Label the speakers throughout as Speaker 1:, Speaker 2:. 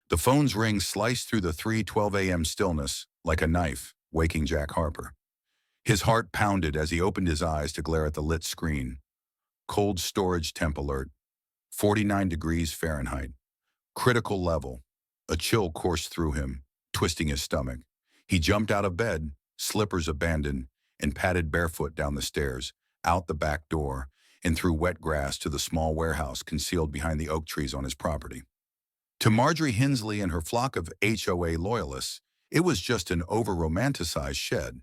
Speaker 1: The phone's ring sliced through the 3:12 a.m. stillness like a knife, waking Jack Harper. His heart pounded as he opened his eyes to glare at the lit screen. Cold storage temp alert, 49 degrees Fahrenheit. Critical level. A chill coursed through him, twisting his stomach. He jumped out of bed, slippers abandoned, and padded barefoot down the stairs, out the back door, and through wet grass to the small warehouse concealed behind the oak trees on his property. To Marjorie Hensley and her flock of HOA loyalists, it was just an over-romanticized shed.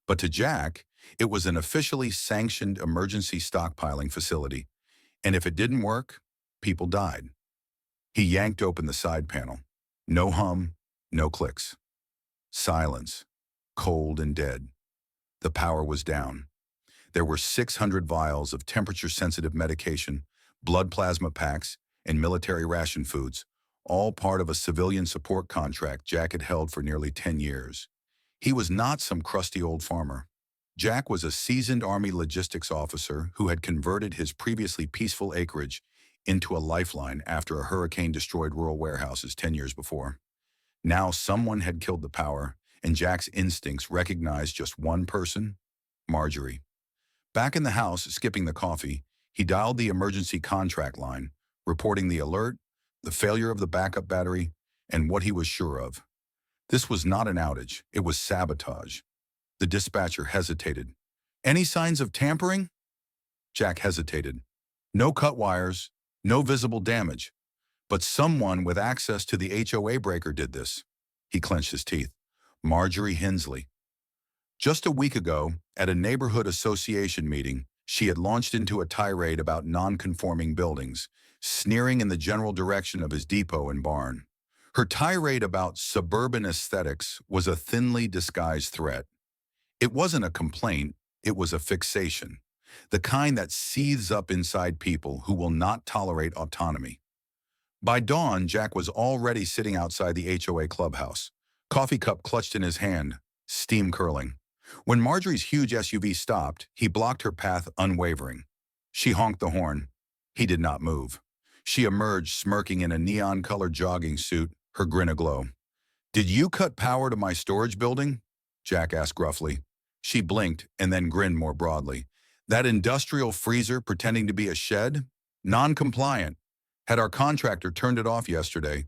Speaker 1: But to Jack, it was an officially sanctioned emergency stockpiling facility, and if it didn't work, people died. He yanked open the side panel. No hum, no clicks. Silence, cold and dead. The power was down. There were 600 vials of temperature-sensitive medication, blood plasma packs, and military ration foods, all part of a civilian support contract Jack had held for nearly 10 years. He was not some crusty old farmer. Jack was a seasoned Army logistics officer who had converted his previously peaceful acreage into a lifeline after a hurricane destroyed rural warehouses 10 years before. Now someone had killed the power, and Jack's instincts recognized just one person: Marjorie. Back in the house, skipping the coffee, he dialed the emergency contract line, reporting the alert, the failure of the backup battery, and what he was sure of. This was not an outage, it was sabotage. The dispatcher hesitated. "Any signs of tampering?" Jack hesitated. "No cut wires, no visible damage. But someone with access to the HOA breaker did this." He clenched his teeth. Marjorie Hensley. Just a week ago, at a neighborhood association meeting, she had launched into a tirade about non-conforming buildings, sneering in the general direction of his depot and barn. Her tirade about suburban aesthetics was a thinly disguised threat. It wasn't a complaint, it was a fixation, the kind that seethes up inside people who will not tolerate autonomy. By dawn, Jack was already sitting outside the HOA clubhouse, coffee cup clutched in his hand, steam curling. When Marjorie's huge SUV stopped, he blocked her path unwavering. She honked the horn. He did not move. She emerged smirking in a neon-colored jogging suit, her grin aglow. "Did you cut power to my storage building?" Jack asked gruffly. She blinked and then grinned more broadly. "That industrial freezer pretending to be a shed? Non-compliant. Had our contractor turned it off yesterday.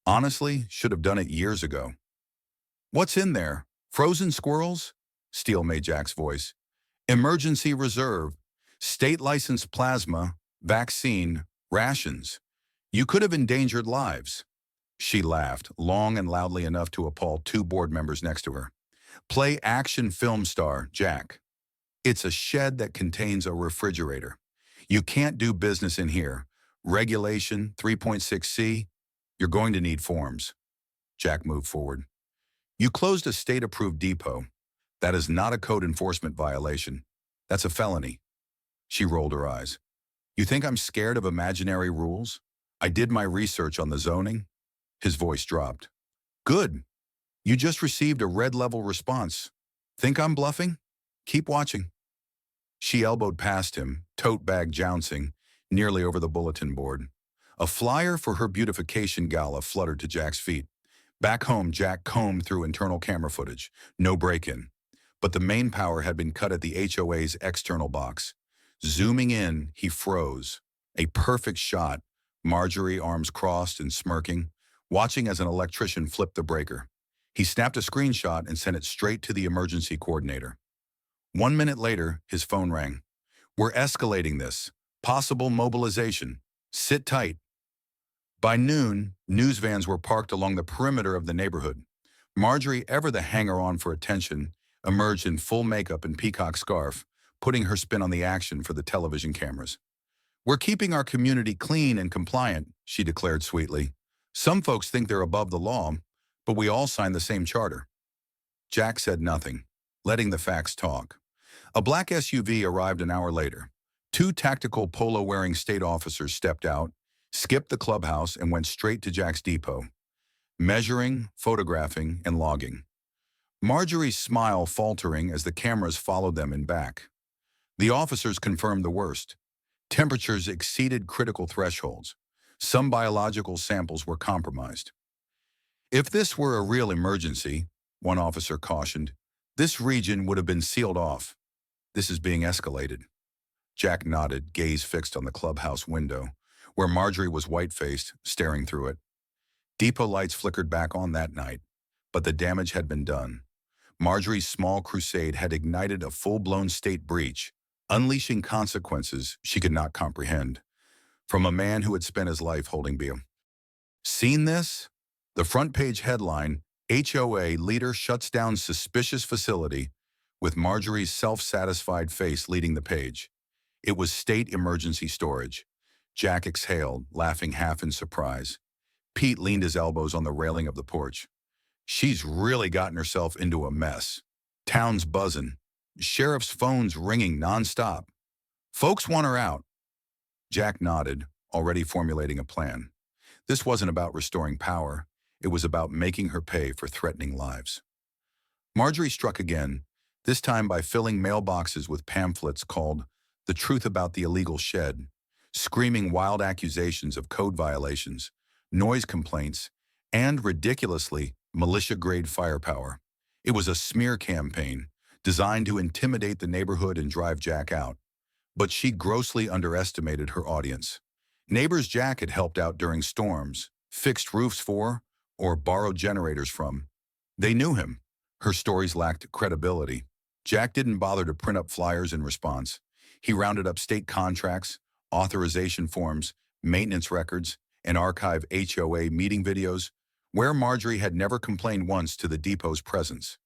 Speaker 1: Honestly, should have done it years ago." "What's in there? Frozen squirrels?" Steele made Jack's voice. "Emergency reserve, state-licensed plasma, vaccine, rations. You could have endangered lives." She laughed, long and loudly enough to appall two board members next to her. "Play action film star, Jack. It's a shed that contains a refrigerator. You can't do business in here. Regulation 3.6C, you're going to need forms." Jack moved forward. "You closed a state-approved depot. That is not a code enforcement violation. That's a felony." She rolled her eyes. "You think I'm scared of imaginary rules? I did my research on the zoning." His voice dropped. "Good. You just received a red-level response. Think I'm bluffing? Keep watching." She elbowed past him, tote bag jouncing, nearly over the bulletin board. A flyer for her beautification gala fluttered to Jack's feet. Back home, Jack combed through internal camera footage. No break-in. But the main power had been cut at the HOA's external box. Zooming in, he froze. A perfect shot, Marjorie arms crossed and smirking, watching as an electrician flipped the breaker. He snapped a screenshot and sent it straight to the emergency coordinator. 1 minute later, his phone rang. "We're escalating this. Possible mobilization. Sit tight." By noon, news vans were parked along the perimeter of the neighborhood. Marjorie, ever the hanger-on for attention, emerged in full makeup and peacock scarf, putting her spin on the action for the television cameras. "We're keeping our community clean and compliant," she declared sweetly. "Some folks think they're above the law, but we all signed the same charter." Jack said nothing, letting the facts talk. A black SUV arrived an hour later. Two tactical polo-wearing state officers stepped out, skipped the clubhouse, and went straight to Jack's depot, measuring, photographing, and logging. Marjorie's smile faltering as the cameras followed them in back. The officers confirmed the worst. Temperatures exceeded critical thresholds. Some biological samples were compromised. If this were a real emergency, one officer cautioned, this region would have been sealed off. This is being escalated. Jack nodded, gaze fixed on the clubhouse window, where Marjorie was white-faced, staring through it. Depot lights flickered back on that night, but the damage had been done. Marjorie's small crusade had ignited a full-blown state breach, unleashing consequences she could not comprehend, from a man who had spent his life holding bail. Seen this? The front-page headline, HOA leader shuts down suspicious facility, with Marjorie's self-satisfied face leading the page. It was state emergency storage. Jack exhaled, laughing half in surprise. Pete leaned his elbows on the railing of the porch. She's really gotten herself into a mess. Town's buzzing. Sheriff's phone's ringing nonstop. Folks want her out. Jack nodded, already formulating a plan. This wasn't about restoring power. It was about making her pay for threatening lives. Marjorie struck again, this time by filling mailboxes with pamphlets called The Truth About the Illegal Shed, screaming wild accusations of code violations, noise complaints, and, ridiculously, militia-grade firepower. It was a smear campaign designed to intimidate the neighborhood and drive Jack out. But she grossly underestimated her audience. Neighbors Jack had helped out during storms, fixed roofs for, or borrowed generators from. They knew him. Her stories lacked credibility. Jack didn't bother to print up flyers in response. He rounded up state contracts, authorization forms, maintenance records, and archived HOA meeting videos, where Marjorie had never complained once to the depot's presence.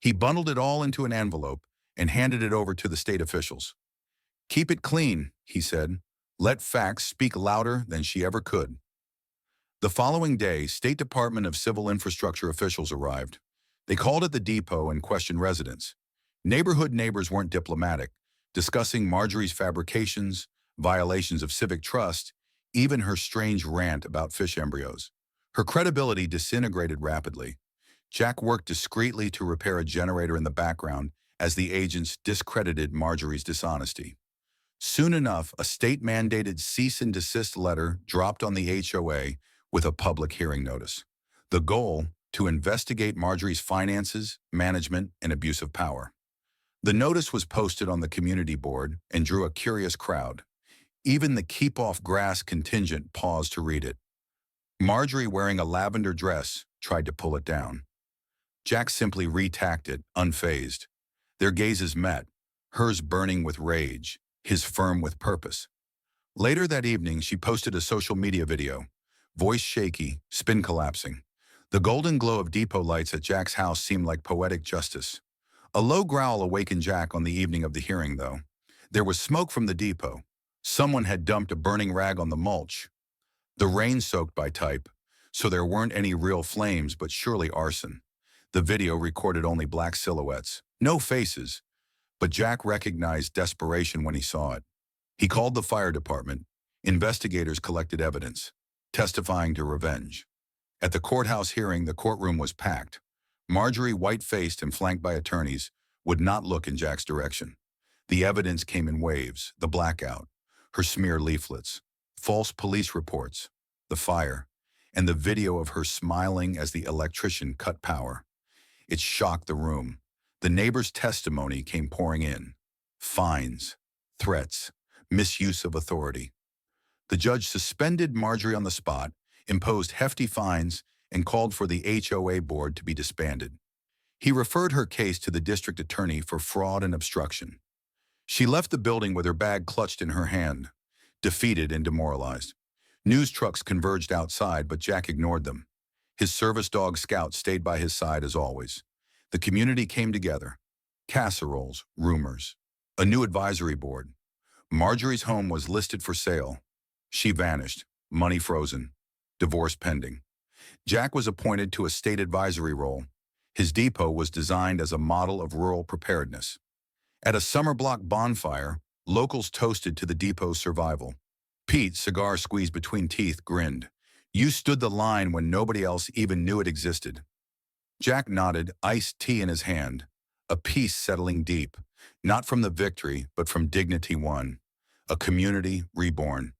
Speaker 1: He bundled it all into an envelope and handed it over to the state officials. "Keep it clean," he said. "Let facts speak louder than she ever could." The following day, State Department of Civil Infrastructure officials arrived. They called at the depot and questioned residents. Neighborhood neighbors weren't diplomatic, discussing Marjorie's fabrications, violations of civic trust, even her strange rant about fish embryos. Her credibility disintegrated rapidly. Jack worked discreetly to repair a generator in the background as the agents discredited Marjorie's dishonesty. Soon enough, a state-mandated cease-and-desist letter dropped on the HOA with a public hearing notice. The goal, to investigate Marjorie's finances, management, and abuse of power. The notice was posted on the community board and drew a curious crowd. Even the keep-off-grass contingent paused to read it. Marjorie, wearing a lavender dress, tried to pull it down. Jack simply retacked it, unfazed. Their gazes met, hers burning with rage, his firm with purpose. Later that evening, she posted a social media video, voice shaky, spin collapsing. The golden glow of depot lights at Jack's house seemed like poetic justice. A low growl awakened Jack on the evening of the hearing, though. There was smoke from the depot. Someone had dumped a burning rag on the mulch. The rain soaked by type, so there weren't any real flames, but surely arson. The video recorded only black silhouettes, no faces, but Jack recognized desperation when he saw it. He called the fire department. Investigators collected evidence, testifying to revenge. At the courthouse hearing, the courtroom was packed. Marjorie, white-faced and flanked by attorneys, would not look in Jack's direction. The evidence came in waves, the blackout, her smear leaflets, false police reports, the fire, and the video of her smiling as the electrician cut power. It shocked the room. The neighbor's testimony came pouring in. Fines, threats, misuse of authority. The judge suspended Marjorie on the spot, imposed hefty fines, and called for the HOA board to be disbanded. He referred her case to the district attorney for fraud and obstruction. She left the building with her bag clutched in her hand, defeated and demoralized. News trucks converged outside, but Jack ignored them. His service dog Scout stayed by his side as always. The community came together. Casseroles, rumors, a new advisory board. Marjorie's home was listed for sale. She vanished, money frozen, divorce pending. Jack was appointed to a state advisory role. His depot was designed as a model of rural preparedness. At a summer block bonfire, locals toasted to the depot's survival. Pete, cigar squeezed between teeth, grinned. You stood the line when nobody else even knew it existed. Jack nodded, iced tea in his hand, a peace settling deep, not from the victory, but from dignity won, a community reborn.